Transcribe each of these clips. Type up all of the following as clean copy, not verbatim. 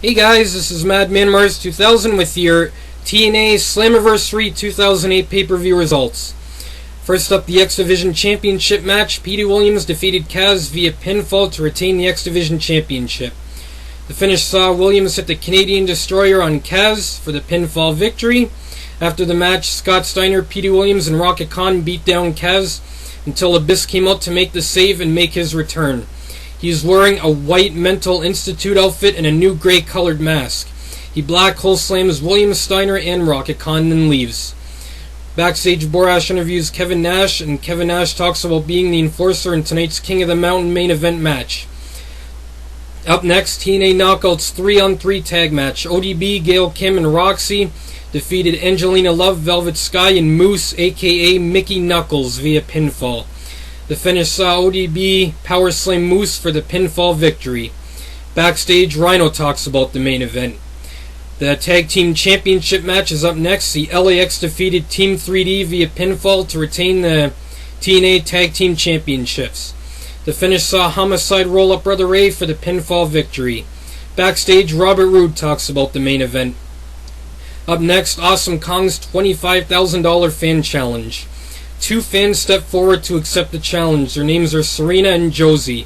Hey guys, this is Madman Mars 2000 with your TNA Slammiversary 2008 pay-per-view results. First up, the X Division Championship match. Petey Williams defeated Kaz via pinfall to retain the X Division Championship. The finish saw Williams hit the Canadian Destroyer on Kaz for the pinfall victory. After the match, Scott Steiner, Petey Williams, and Rocket Khan beat down Kaz until Abyss came out to make the save and make his return. He is wearing a white Mental Institute outfit and a new gray colored mask. He black hole slams Williams, Steiner, and Rocket Khan, then leaves. Backstage, Borash interviews Kevin Nash, and Kevin Nash talks about being the enforcer in tonight's King of the Mountain main event match. Up next, TNA Knockouts 3-on-3 tag match. ODB, Gail Kim, and Roxy defeated Angelina Love, Velvet Sky, and Moose, aka Mickey Knuckles, via pinfall. The finish saw ODB power slam Moose for the pinfall victory. Backstage, Rhino talks about the main event. The Tag Team Championship match is up next. The LAX defeated Team 3D via pinfall to retain the TNA Tag Team Championships. The finish saw Homicide roll up Brother Ray for the pinfall victory. Backstage, Robert Roode talks about the main event. Up next, Awesome Kong's $25,000 fan challenge. Two fans step forward to accept the challenge. Their names are Serena and Josie.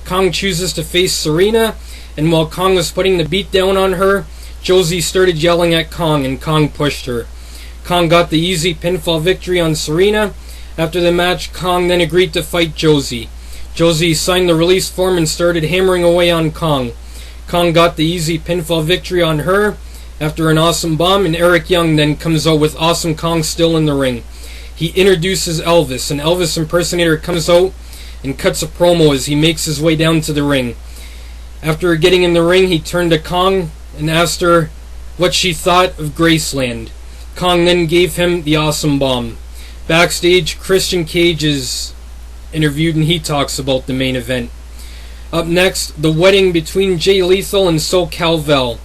Kong chooses to face Serena, and while Kong was putting the beat down on her, Josie started yelling at Kong, and Kong pushed her. Kong got the easy pinfall victory on Serena. After the match, Kong then agreed to fight Josie. Josie signed the release form and started hammering away on Kong. Kong got the easy pinfall victory on her after an awesome bomb, and Eric Young then comes out with Awesome Kong still in the ring. He introduces Elvis. An Elvis impersonator comes out and cuts a promo as he makes his way down to the ring. After getting in the ring, he turned to Kong and asked her what she thought of Graceland. Kong then gave him the awesome bomb. Backstage, Christian Cage is interviewed and he talks about the main event. Up next, the wedding between Jay Lethal and SoCal Vel.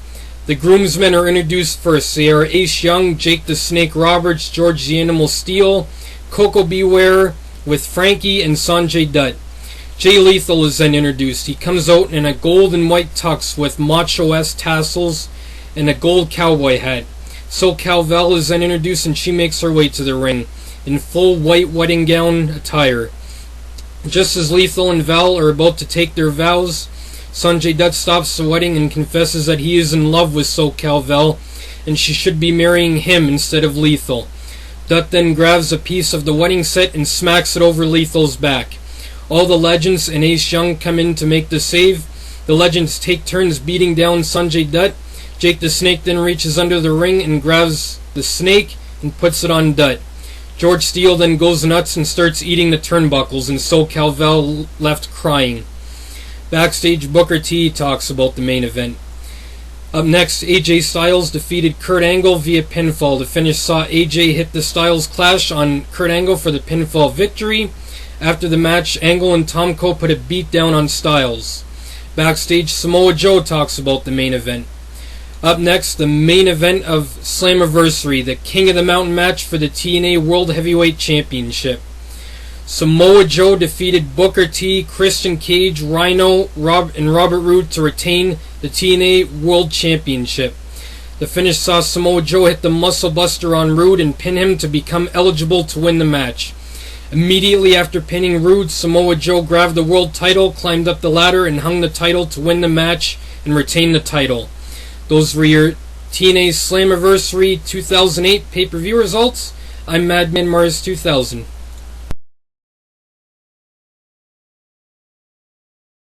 The groomsmen are introduced first. They are Ace Young, Jake the Snake Roberts, George the Animal Steele, Coco Beware with Frankie, and Sanjay Dutt. Jay Lethal is then introduced. He comes out in a gold and white tux with macho-esque tassels and a gold cowboy hat. SoCal Vel is then introduced and she makes her way to the ring in full white wedding gown attire. Just as Lethal and Val are about to take their vows, Sanjay Dutt stops the wedding and confesses that he is in love with SoCal Vel and she should be marrying him instead of Lethal. Dutt then grabs a piece of the wedding set and smacks it over Lethal's back. All the legends and Ace Young come in to make the save. The legends take turns beating down Sanjay Dutt. Jake the Snake then reaches under the ring and grabs the snake and puts it on Dutt. George Steele then goes nuts and starts eating the turnbuckles, and SoCal Vel left crying. Backstage, Booker T talks about the main event. Up next, AJ Styles defeated Kurt Angle via pinfall. The finish saw AJ hit the Styles Clash on Kurt Angle for the pinfall victory. After the match, Angle and Tomko put a beat down on Styles. Backstage, Samoa Joe talks about the main event. Up next, the main event of Slammiversary, the King of the Mountain match for the TNA World Heavyweight Championship. Samoa Joe defeated Booker T, Christian Cage, Rhino, and Robert Roode to retain the TNA World Championship. The finish saw Samoa Joe hit the Muscle Buster on Roode and pin him to become eligible to win the match. Immediately after pinning Roode, Samoa Joe grabbed the world title, climbed up the ladder, and hung the title to win the match and retain the title. Those were your TNA Slammiversary 2008 pay-per-view results. I'm Madman Mars 2000.